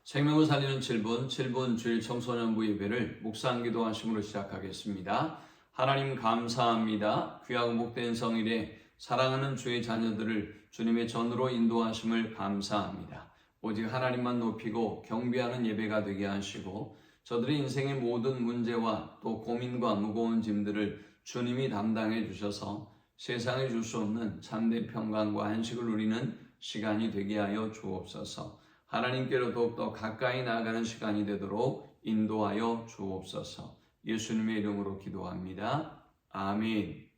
생명을 살리는 7분 주일 청소년부 예배를 묵상 기도하심으로 시작하겠습니다. 하나님 감사합니다. 귀하고 복된 성일에 사랑하는 주의 자녀들을 주님의 전으로 인도하심을 감사합니다. 오직 하나님만 높이고 경배하는 예배가 되게 하시고 저들의 인생의 모든 문제와 또 고민과 무거운 짐들을 주님이 담당해 주셔서 세상에 줄 수 없는 참된 평강과 안식을 누리는 시간이 되게 하여 주옵소서. 하나님께로 더욱더 가까이 나아가는 시간이 되도록 인도하여 주옵소서. 예수님의 이름으로 기도합니다. 아멘.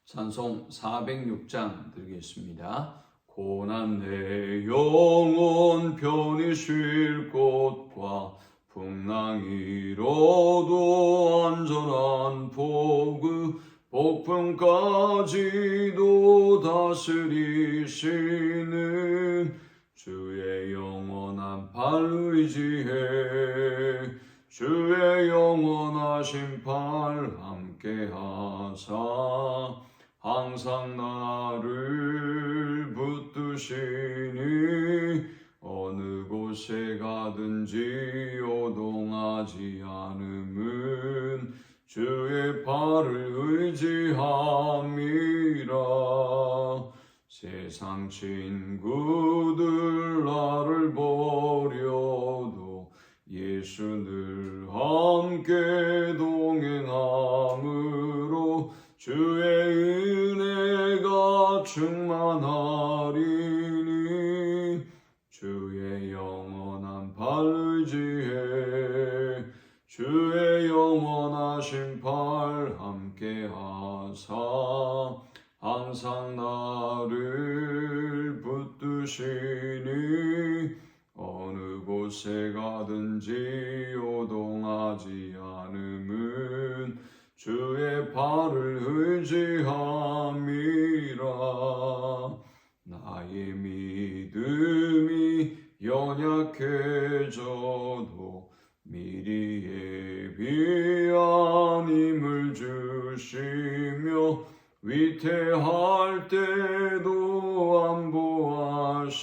찬송 406장 드리겠습니다. 고난 내 영혼 편히 쉴 곳과 풍랑 이로도 안전한 포구 폭풍까지도 다스리시는 주의 영원한 팔 의지해 주의 영원하신 팔 함께하사 항상 나를 붙드시니 어느 곳에 가든지 요동하지 않음은 주의 팔을 의지함이라. 세상 친구들 나를 버려도 예수 늘 함께 동행함으로 주의 은혜가 충만하리니 주의 영원한 팔 의지해 주의 영원하신 팔 함께하사 항상 나를 붙드시니 어느 곳에 가든지 요동하지 않음은 주의 팔을 의지함이라. 나의 믿음이 연약해져도 미리 예비한 힘을 주시며 위태할 때도 안보하시는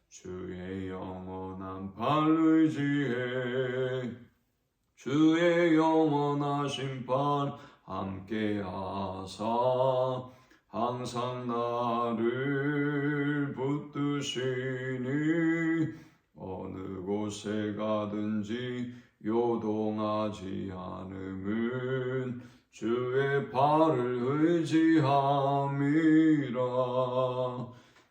주의 영원한 팔 의지해 주의 영원하신 팔 함께하사 항상 나를 붙드시니 어느 곳에 가든지 요동하지 않음은 주의 팔을 의지함이라.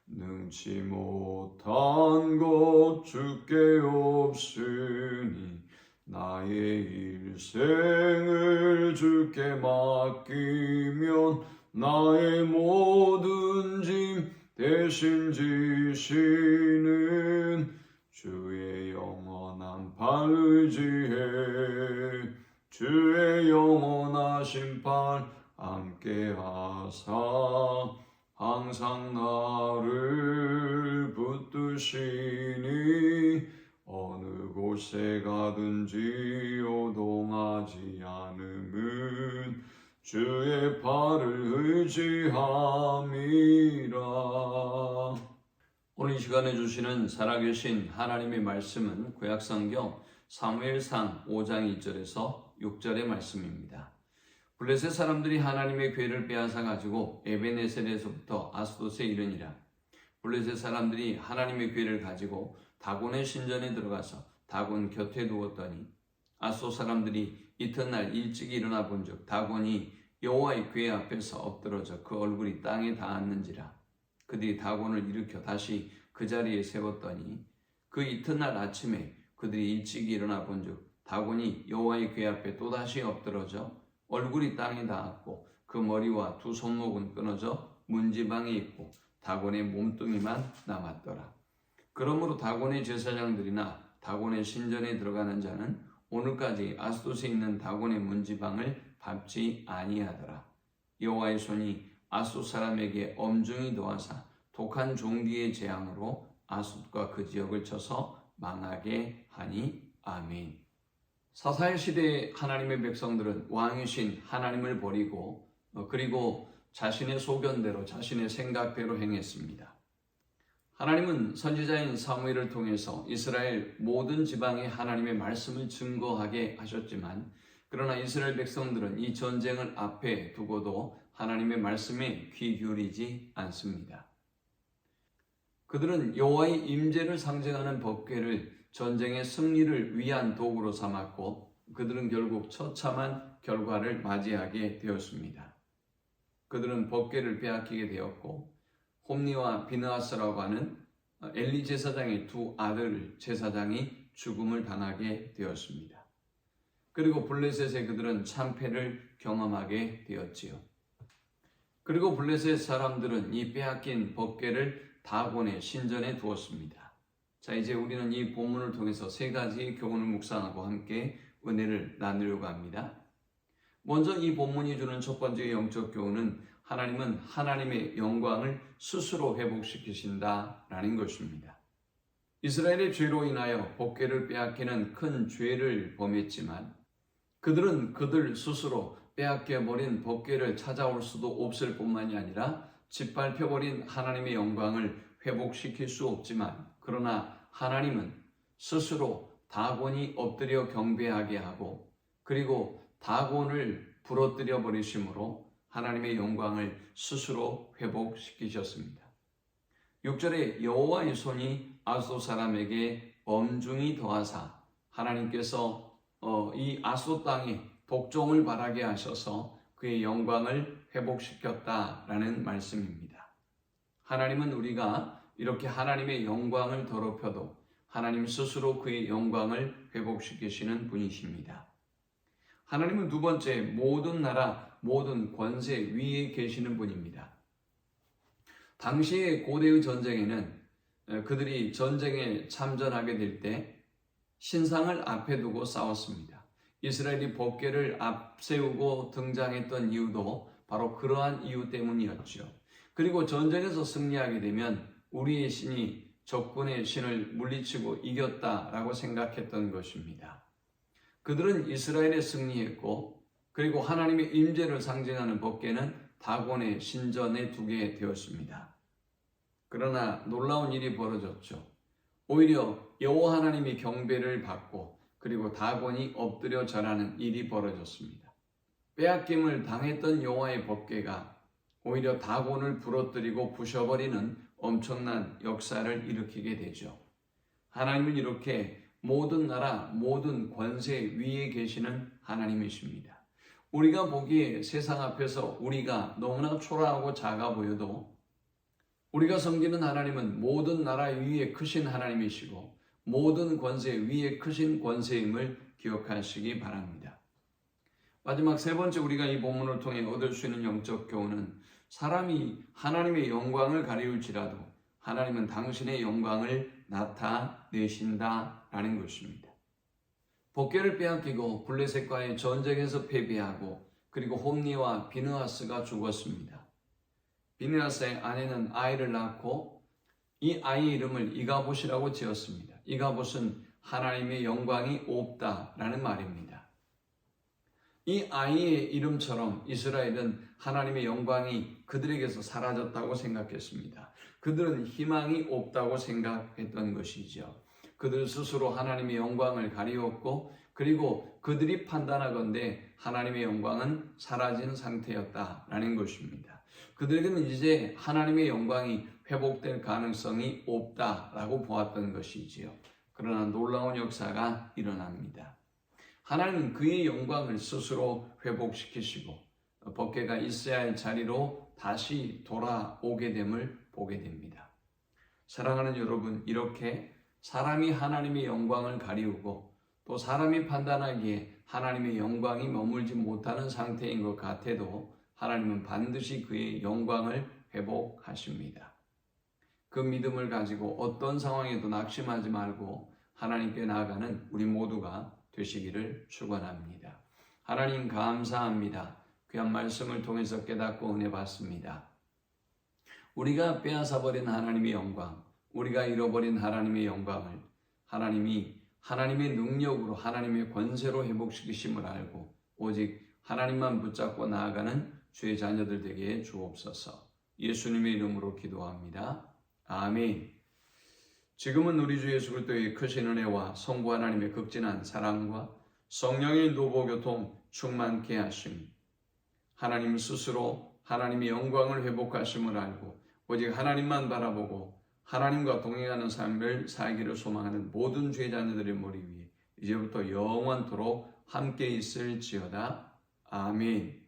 능치 못한 것 주께 없으니 나의 일생을 주께 맡기면 나의 모든 짐 대신 지시는 주의 영원한 팔 의지해 주의 영원하신 팔 함께하사 항상 나를 붙드시니 어느 곳에 가든지 요동하지 않음은 주의 팔을 의지함이라. 오늘 이 시간에 주시는 살아계신 하나님의 말씀은 구약성경 사무엘상 5장 2절에서 6절의 말씀입니다. 블레셋 사람들이 하나님의 궤를 빼앗아 가지고 에베네셀에서부터 아스돗에 이르니라. 블레셋 사람들이 하나님의 궤를 가지고 다곤의 신전에 들어가서 다곤 곁에 두었더니 아스돗 사람들이 이튿날 일찍 일어나 본즉 다곤이 여호와의 궤 앞에서 엎드러져 그 얼굴이 땅에 닿았는지라. 그들이 다곤을 일으켜 다시 그 자리에 세웠더니 그 이튿날 아침에 그들이 일찍 일어나 본즉 다곤이 여호와의 궤 앞에 또다시 엎드러져 얼굴이 땅에 닿았고 그 머리와 두 손목은 끊어져 문지방에 있고 다곤의 몸뚱이만 남았더라. 그러므로 다곤의 제사장들이나 다곤의 신전에 들어가는 자는 오늘까지 아스돗에 있는 다곤의 문지방을 밟지 아니하더라. 여호와의 손이 아스돗 사람에게 엄중히 도하사 독한 종기의 재앙으로 아스돗과 그 지역을 쳐서 망하게 하니. 아멘. 사사의 시대의 하나님의 백성들은 왕이신 하나님을 버리고 그리고 자신의 소견대로 자신의 생각대로 행했습니다. 하나님은 선지자인 사무엘을 통해서 이스라엘 모든 지방에 하나님의 말씀을 증거하게 하셨지만 그러나 이스라엘 백성들은 이 전쟁을 앞에 두고도 하나님의 말씀에 귀 기울이지 않습니다. 그들은 여호와의 임재를 상징하는 법궤를 전쟁의 승리를 위한 도구로 삼았고 그들은 결국 처참한 결과를 맞이하게 되었습니다. 그들은 법궤를 빼앗기게 되었고 홈니와 비느하스라고 하는 엘리 제사장의 두 아들 제사장이 죽음을 당하게 되었습니다. 그리고 블레셋의 그들은 참패를 경험하게 되었지요. 그리고 블레셋 사람들은 이 빼앗긴 법궤를 다곤의 신전에 두었습니다. 자, 이제 우리는 이 본문을 통해서 세 가지 교훈을 묵상하고 함께 은혜를 나누려고 합니다. 먼저 이 본문이 주는 첫 번째 영적 교훈은 하나님은 하나님의 영광을 스스로 회복시키신다라는 것입니다. 이스라엘의 죄로 인하여 법궤를 빼앗기는 큰 죄를 범했지만 그들은 그들 스스로 빼앗겨버린 법궤를 찾아올 수도 없을 뿐만이 아니라 짓밟혀버린 하나님의 영광을 회복시킬 수 없지만 그러나 하나님은 스스로 다곤이 엎드려 경배하게 하고 그리고 다곤을 부러뜨려 버리심으로 하나님의 영광을 스스로 회복시키셨습니다. 6절에 여호와의 손이 아소 사람에게 엄중히 더하사 하나님께서 이 아소 땅에 독종을 발하게 하셔서 그의 영광을 회복시켰다라는 말씀입니다. 하나님은 우리가 이렇게 하나님의 영광을 더럽혀도 하나님 스스로 그의 영광을 회복시키시는 분이십니다. 하나님은 두 번째 모든 나라 모든 권세 위에 계시는 분입니다. 당시의 고대의 전쟁에는 그들이 전쟁에 참전하게 될 때 신상을 앞에 두고 싸웠습니다. 이스라엘이 법궤를 앞세우고 등장했던 이유도 바로 그러한 이유 때문이었죠. 그리고 전쟁에서 승리하게 되면 우리의 신이 적군의 신을 물리치고 이겼다라고 생각했던 것입니다. 그들은 이스라엘에 승리했고 그리고 하나님의 임재를 상징하는 법궤는 다곤의 신전에 두게 되었습니다. 그러나 놀라운 일이 벌어졌죠. 오히려 여호와 하나님이 경배를 받고 그리고 다곤이 엎드려 절하는 일이 벌어졌습니다. 빼앗김을 당했던 여호와의 법궤가 오히려 다곤을 부러뜨리고 부셔버리는 엄청난 역사를 일으키게 되죠. 하나님은 이렇게 모든 나라, 모든 권세 위에 계시는 하나님이십니다. 우리가 보기에 세상 앞에서 우리가 너무나 초라하고 작아 보여도 우리가 섬기는 하나님은 모든 나라 위에 크신 하나님이시고 모든 권세 위에 크신 권세임을 기억하시기 바랍니다. 마지막 세 번째 우리가 이 본문을 통해 얻을 수 있는 영적 교훈은 사람이 하나님의 영광을 가리울지라도 하나님은 당신의 영광을 나타내신다라는 것입니다. 법궤를 빼앗기고 블레셋과의 전쟁에서 패배하고 그리고 홈니와 비느하스가 죽었습니다. 비느하스의 아내는 아이를 낳고 이 아이의 이름을 이가봇이라고 지었습니다. 이가봇은 하나님의 영광이 없다라는 말입니다. 이 아이의 이름처럼 이스라엘은 하나님의 영광이 그들에게서 사라졌다고 생각했습니다. 그들은 희망이 없다고 생각했던 것이죠. 그들 스스로 하나님의 영광을 가리웠고 그리고 그들이 판단하건대 하나님의 영광은 사라진 상태였다라는 것입니다. 그들에게는 이제 하나님의 영광이 회복될 가능성이 없다라고 보았던 것이지요. 그러나 놀라운 역사가 일어납니다. 하나님은 그의 영광을 스스로 회복시키시고 법궤가 있어야 할 자리로 다시 돌아오게 됨을 보게 됩니다. 사랑하는 여러분, 이렇게 사람이 하나님의 영광을 가리우고 또 사람이 판단하기에 하나님의 영광이 머물지 못하는 상태인 것 같아도 하나님은 반드시 그의 영광을 회복하십니다. 그 믿음을 가지고 어떤 상황에도 낙심하지 말고 하나님께 나아가는 우리 모두가 되시기를 축원합니다. 하나님 감사합니다. 귀한 말씀을 통해서 깨닫고 은혜 받습니다. 우리가 빼앗아버린 하나님의 영광, 우리가 잃어버린 하나님의 영광을 하나님이 하나님의 능력으로 하나님의 권세로 회복시키심을 알고 오직 하나님만 붙잡고 나아가는 주의 자녀들 되게 주옵소서. 예수님의 이름으로 기도합니다. 아멘. 지금은 우리 주 예수 그리스도의 크신 은혜와 성부 하나님의 극진한 사랑과 성령의 노보교통 충만케 하심, 하나님 스스로 하나님의 영광을 회복하심을 알고 오직 하나님만 바라보고 하나님과 동행하는 삶을 살기를 소망하는 모든 죄자녀들의 머리 위에 이제부터 영원토록 함께 있을지어다. 아멘.